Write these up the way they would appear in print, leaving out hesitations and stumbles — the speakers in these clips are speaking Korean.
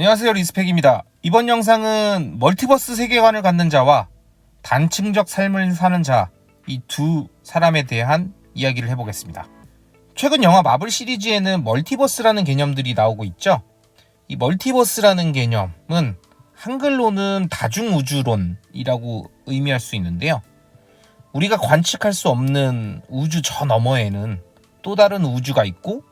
안녕하세요, 리스펙입니다. 이번 영상은 멀티버스 세계관을 갖는 자와 단층적 삶을 사는 자, 이 두 사람에 대한 이야기를 해보겠습니다. 최근 영화 마블 시리즈에는 멀티버스라는 개념들이 나오고 있죠. 이 멀티버스라는 개념은 한글로는 다중우주론이라고 의미할 수 있는데요. 우리가 관측할 수 없는 우주 저 너머에는 또 다른 우주가 있고,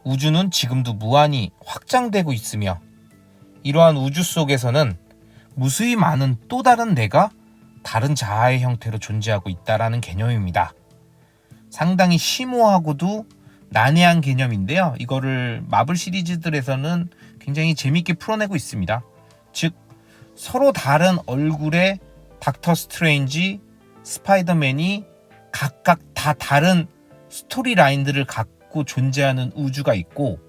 우주는 지금도 무한히 확장되고 있으며, 이러한 우주 속에서는 무수히 많은 또 다른 내가 다른 자아의 형태로 존재하고 있다라는 개념입니다. 상당히 심오하고도 난해한 개념인데요. 이거를 마블 시리즈들에서는 굉장히 재밌게 풀어내고 있습니다. 즉, 서로 다른 얼굴의 닥터 스트레인지, 스파이더맨이 각각 다 다른 스토리 라인들을 갖고 존재하는 우주가 있고,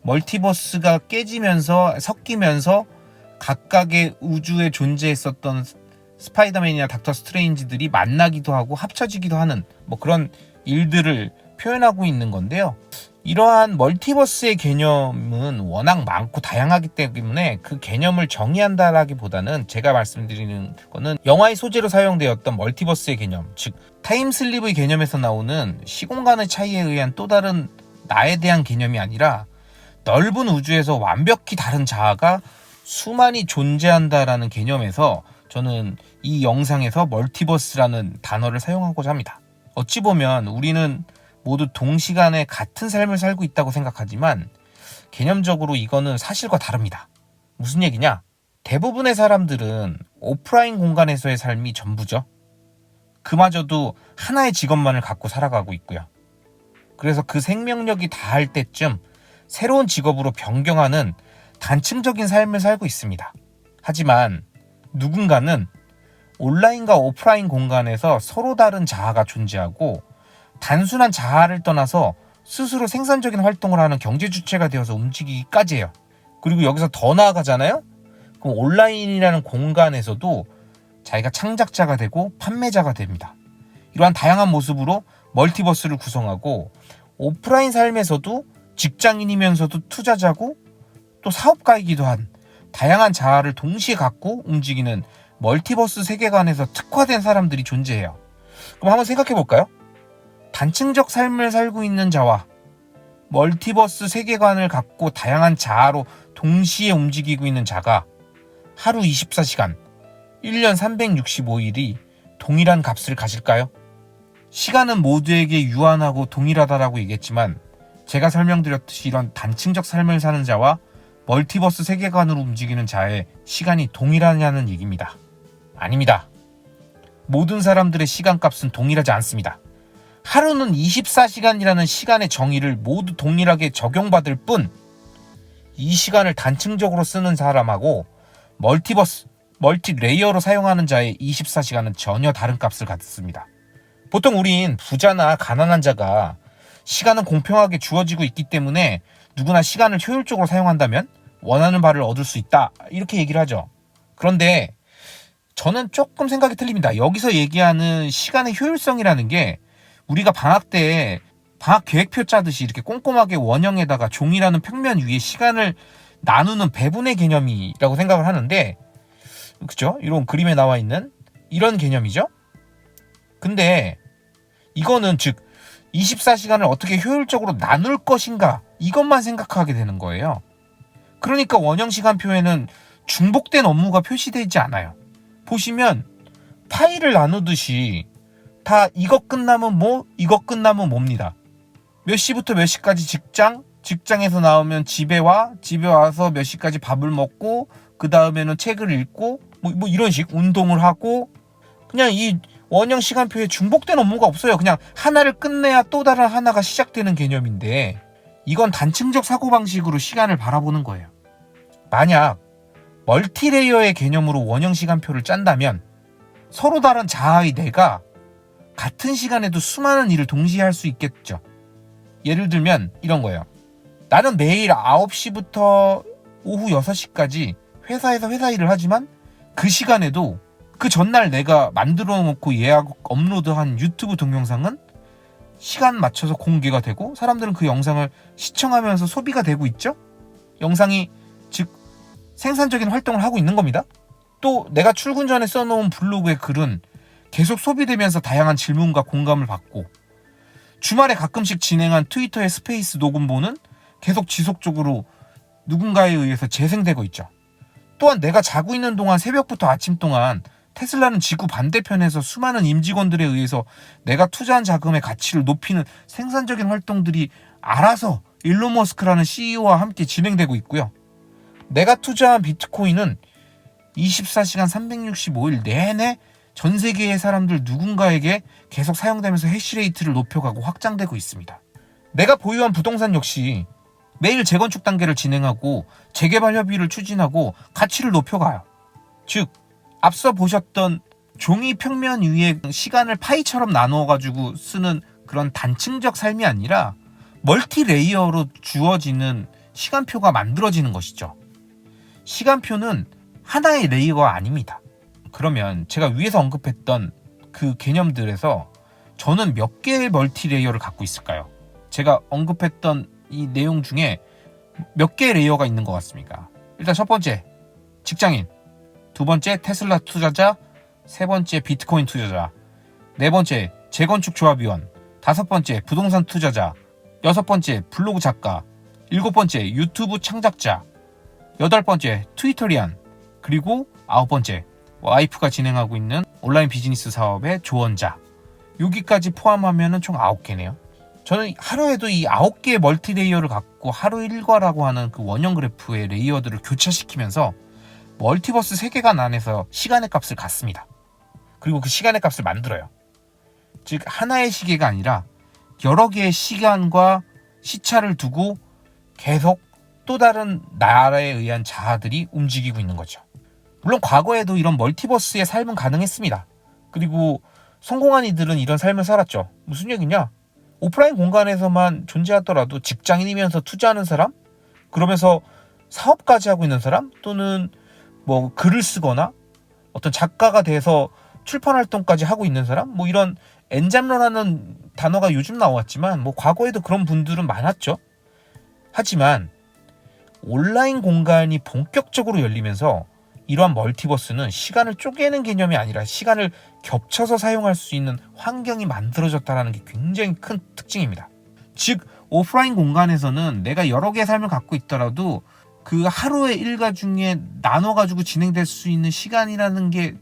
멀티버스가 깨지면서 섞이면서 각각의 우주에 존재했었던 스파이더맨이나 닥터 스트레인지들이 만나기도 하고 합쳐지기도 하는 그런 일들을 표현하고 있는 건데요. 이러한 멀티버스의 개념은 워낙 많고 다양하기 때문에 그 개념을 정의한다라기보다는 제가 말씀드리는 거는 영화의 소재로 사용되었던 멀티버스의 개념, 즉 타임슬립의 개념에서 나오는 시공간의 차이에 의한 또 다른 나에 대한 개념이 아니라 넓은 우주에서 완벽히 다른 자아가 수많이 존재한다라는 개념에서 저는 이 영상에서 멀티버스라는 단어를 사용하고자 합니다. 어찌 보면 우리는 모두 동시간에 같은 삶을 살고 있다고 생각하지만 개념적으로 이거는 사실과 다릅니다. 무슨 얘기냐? 대부분의 사람들은 오프라인 공간에서의 삶이 전부죠. 그마저도 하나의 직업만을 갖고 살아가고 있고요. 그래서 그 생명력이 다할 때쯤 새로운 직업으로 변경하는 단층적인 삶을 살고 있습니다. 하지만 누군가는 온라인과 오프라인 공간에서 서로 다른 자아가 존재하고 단순한 자아를 떠나서 스스로 생산적인 활동을 하는 경제 주체가 되어서 움직이기까지 해요. 그리고 여기서 더 나아가잖아요? 그럼 온라인이라는 공간에서도 자기가 창작자가 되고 판매자가 됩니다. 이러한 다양한 모습으로 멀티버스를 구성하고 오프라인 삶에서도 직장인이면서도 투자자고 또 사업가이기도 한 다양한 자아를 동시에 갖고 움직이는 멀티버스 세계관에서 특화된 사람들이 존재해요. 그럼 한번 생각해 볼까요? 단층적 삶을 살고 있는 자와 멀티버스 세계관을 갖고 다양한 자아로 동시에 움직이고 있는 자가 하루 24시간, 1년 365일이 동일한 값을 가질까요? 시간은 모두에게 유한하고 동일하다라고 얘기했지만 제가 설명드렸듯이 이런 단층적 삶을 사는 자와 멀티버스 세계관으로 움직이는 자의 시간이 동일하냐는 얘기입니다. 아닙니다. 모든 사람들의 시간값은 동일하지 않습니다. 하루는 24시간이라는 시간의 정의를 모두 동일하게 적용받을 뿐, 이 시간을 단층적으로 쓰는 사람하고 멀티레이어로 사용하는 자의 24시간은 전혀 다른 값을 갖습니다. 보통 우린 부자나 가난한 자가 시간은 공평하게 주어지고 있기 때문에 누구나 시간을 효율적으로 사용한다면 원하는 바를 얻을 수 있다, 이렇게 얘기를 하죠. 그런데 저는 조금 생각이 틀립니다. 여기서 얘기하는 시간의 효율성이라는 게 우리가 방학 때 방학 계획표 짜듯이 이렇게 꼼꼼하게 원형에다가 종이라는 평면 위에 시간을 나누는 배분의 개념이라고 생각을 하는데, 그죠? 이런 그림에 나와 있는 이런 개념이죠. 근데 이거는 즉 24시간을 어떻게 효율적으로 나눌 것인가, 이것만 생각하게 되는 거예요. 그러니까 원형 시간표에는 중복된 업무가 표시되지 않아요. 보시면 파일을 나누듯이 다 이거 끝나면 이거 끝나면 뭡니다. 몇 시부터 몇 시까지 직장에서 나오면 집에 와서 몇 시까지 밥을 먹고 그 다음에는 책을 읽고 이런 식 운동을 하고, 그냥 이 원형 시간표에 중복된 업무가 없어요. 그냥 하나를 끝내야 또 다른 하나가 시작되는 개념인데, 이건 단층적 사고방식으로 시간을 바라보는 거예요. 만약 멀티레이어의 개념으로 원형 시간표를 짠다면 서로 다른 자아의 내가 같은 시간에도 수많은 일을 동시에 할 수 있겠죠. 예를 들면 이런 거예요. 나는 매일 9시부터 오후 6시까지 회사에서 회사 일을 하지만 그 시간에도 그 전날 내가 만들어 놓고 예약 업로드한 유튜브 동영상은 시간 맞춰서 공개가 되고 사람들은 그 영상을 시청하면서 소비가 되고 있죠. 영상이 즉 생산적인 활동을 하고 있는 겁니다. 또 내가 출근 전에 써놓은 블로그의 글은 계속 소비되면서 다양한 질문과 공감을 받고, 주말에 가끔씩 진행한 트위터의 스페이스 녹음본은 계속 지속적으로 누군가에 의해서 재생되고 있죠. 또한 내가 자고 있는 동안 새벽부터 아침 동안 테슬라는 지구 반대편에서 수많은 임직원들에 의해서 내가 투자한 자금의 가치를 높이는 생산적인 활동들이 알아서 일론 머스크라는 CEO와 함께 진행되고 있고요. 내가 투자한 비트코인은 24시간 365일 내내 전 세계의 사람들 누군가에게 계속 사용되면서 해시레이트를 높여가고 확장되고 있습니다. 내가 보유한 부동산 역시 매일 재건축 단계를 진행하고 재개발 협의를 추진하고 가치를 높여가요. 즉 앞서 보셨던 종이 평면 위에 시간을 파이처럼 나누어가지고 쓰는 그런 단층적 삶이 아니라 멀티 레이어로 주어지는 시간표가 만들어지는 것이죠. 시간표는 하나의 레이어가 아닙니다. 그러면 제가 위에서 언급했던 그 개념들에서 저는 몇 개의 멀티 레이어를 갖고 있을까요? 제가 언급했던 이 내용 중에 몇 개의 레이어가 있는 것 같습니까? 일단 첫 번째, 직장인. 두 번째, 테슬라 투자자. 세 번째, 비트코인 투자자. 네 번째, 재건축 조합위원. 다섯 번째, 부동산 투자자. 여섯 번째, 블로그 작가. 일곱 번째, 유튜브 창작자. 여덟 번째, 트위터리안. 그리고 아홉 번째, 와이프가 진행하고 있는 온라인 비즈니스 사업의 조언자. 여기까지 포함하면 총 9개네요. 저는 하루에도 이 9개의 멀티 레이어를 갖고 하루 일과라고 하는 그 원형 그래프의 레이어들을 교차시키면서 멀티버스 세계관 안에서 시간의 값을 갖습니다. 그리고 그 시간의 값을 만들어요. 즉 하나의 시계가 아니라 여러 개의 시간과 시차를 두고 계속 또 다른 나라에 의한 자아들이 움직이고 있는 거죠. 물론 과거에도 이런 멀티버스의 삶은 가능했습니다. 그리고 성공한 이들은 이런 삶을 살았죠. 무슨 얘기냐? 오프라인 공간에서만 존재하더라도 직장인이면서 투자하는 사람? 그러면서 사업까지 하고 있는 사람? 또는 뭐 글을 쓰거나 어떤 작가가 돼서 출판 활동까지 하고 있는 사람? 뭐 이런 엔잡러라는 단어가 요즘 나왔지만 뭐 과거에도 그런 분들은 많았죠. 하지만 온라인 공간이 본격적으로 열리면서 이러한 멀티버스는 시간을 쪼개는 개념이 아니라 시간을 겹쳐서 사용할 수 있는 환경이 만들어졌다는 게 굉장히 큰 특징입니다. 즉 오프라인 공간에서는 내가 여러 개의 삶을 갖고 있더라도 그 하루의 일과 중에 나눠가지고 진행될 수 있는 시간이라는 게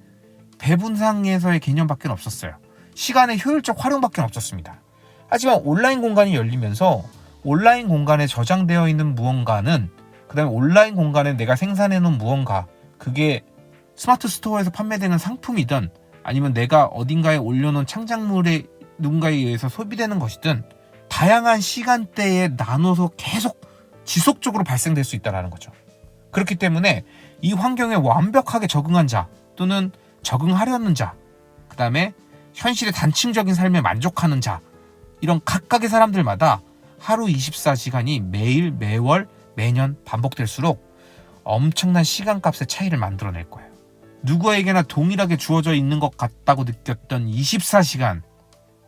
배분상에서의 개념밖에 없었어요. 시간의 효율적 활용밖에 없었습니다. 하지만 온라인 공간이 열리면서 온라인 공간에 저장되어 있는 무언가는, 그 다음에 온라인 공간에 내가 생산해 놓은 무언가, 그게 스마트 스토어에서 판매되는 상품이든 아니면 내가 어딘가에 올려놓은 창작물에 누군가에 의해서 소비되는 것이든 다양한 시간대에 나눠서 계속 지속적으로 발생될 수 있다는 거죠. 그렇기 때문에 이 환경에 완벽하게 적응한 자 또는 적응하려는 자, 그 다음에 현실의 단층적인 삶에 만족하는 자, 이런 각각의 사람들마다 하루 24시간이 매일, 매월, 매년 반복될수록 엄청난 시간값의 차이를 만들어낼 거예요. 누구에게나 동일하게 주어져 있는 것 같다고 느꼈던 24시간,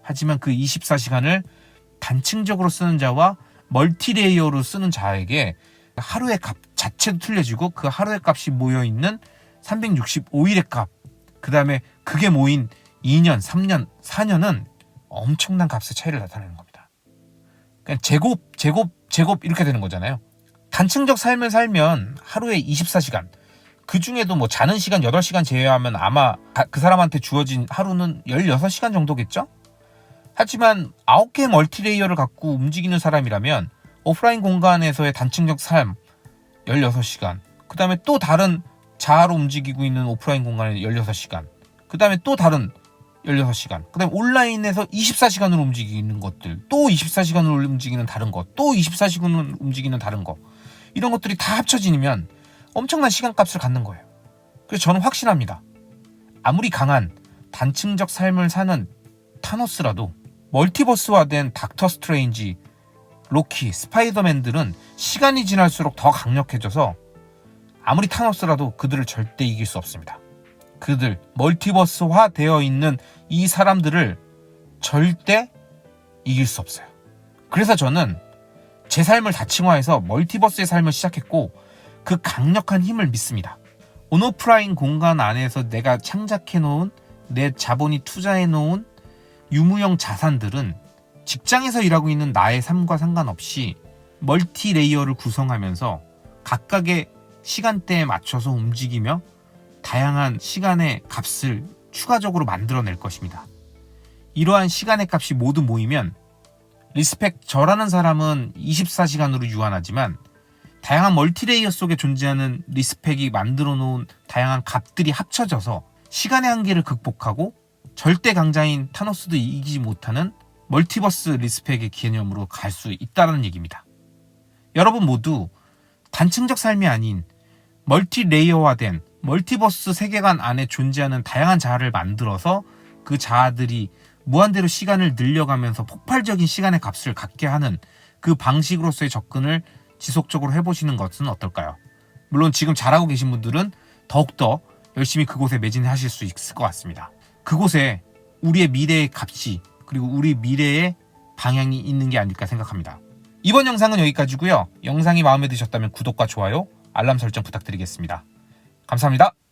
하지만 그 24시간을 단층적으로 쓰는 자와 멀티레이어로 쓰는 자에게 하루의 값 자체도 틀려지고 그 하루의 값이 모여있는 365일의 값, 그 다음에 그게 모인 2년, 3년, 4년은 엄청난 값의 차이를 나타내는 겁니다. 그냥 제곱 이렇게 되는 거잖아요. 단층적 삶을 살면 하루에 24시간, 그 중에도 뭐 자는 시간 8시간 제외하면 아마 그 사람한테 주어진 하루는 16시간 정도겠죠? 하지만 9개의 멀티레이어를 갖고 움직이는 사람이라면 오프라인 공간에서의 단층적 삶 16시간, 그 다음에 또 다른 자아로 움직이고 있는 오프라인 공간에 16시간, 그 다음에 또 다른 16시간, 그 다음에 온라인에서 24시간으로 움직이는 것들, 또 24시간으로 움직이는 다른 것, 또 24시간으로 움직이는 다른 것, 이런 것들이 다 합쳐지면 엄청난 시간값을 갖는 거예요. 그래서 저는 확신합니다. 아무리 강한 단층적 삶을 사는 타노스라도 멀티버스화된 닥터 스트레인지, 로키, 스파이더맨들은 시간이 지날수록 더 강력해져서 아무리 타노스라도 그들을 절대 이길 수 없습니다. 그들, 멀티버스화 되어 있는 이 사람들을 절대 이길 수 없어요. 그래서 저는 제 삶을 다층화해서 멀티버스의 삶을 시작했고, 그 강력한 힘을 믿습니다. 온오프라인 공간 안에서 내가 창작해놓은, 내 자본이 투자해놓은 유무형 자산들은 직장에서 일하고 있는 나의 삶과 상관없이 멀티 레이어를 구성하면서 각각의 시간대에 맞춰서 움직이며 다양한 시간의 값을 추가적으로 만들어낼 것입니다. 이러한 시간의 값이 모두 모이면 리스펙 저라는 사람은 24시간으로 유한하지만 다양한 멀티레이어 속에 존재하는 리스펙이 만들어 놓은 다양한 값들이 합쳐져서 시간의 한계를 극복하고 절대 강자인 타노스도 이기지 못하는 멀티버스 리스펙의 개념으로 갈 수 있다는 얘기입니다. 여러분 모두 단층적 삶이 아닌 멀티레이어화된 멀티버스 세계관 안에 존재하는 다양한 자아를 만들어서 그 자아들이 무한대로 시간을 늘려가면서 폭발적인 시간의 값을 갖게 하는 그 방식으로서의 접근을 지속적으로 해보시는 것은 어떨까요? 물론 지금 잘하고 계신 분들은 더욱더 열심히 그곳에 매진하실 수 있을 것 같습니다. 그곳에 우리의 미래의 값이, 그리고 우리 미래의 방향이 있는 게 아닐까 생각합니다. 이번 영상은 여기까지고요. 영상이 마음에 드셨다면 구독과 좋아요, 알람 설정 부탁드리겠습니다. 감사합니다.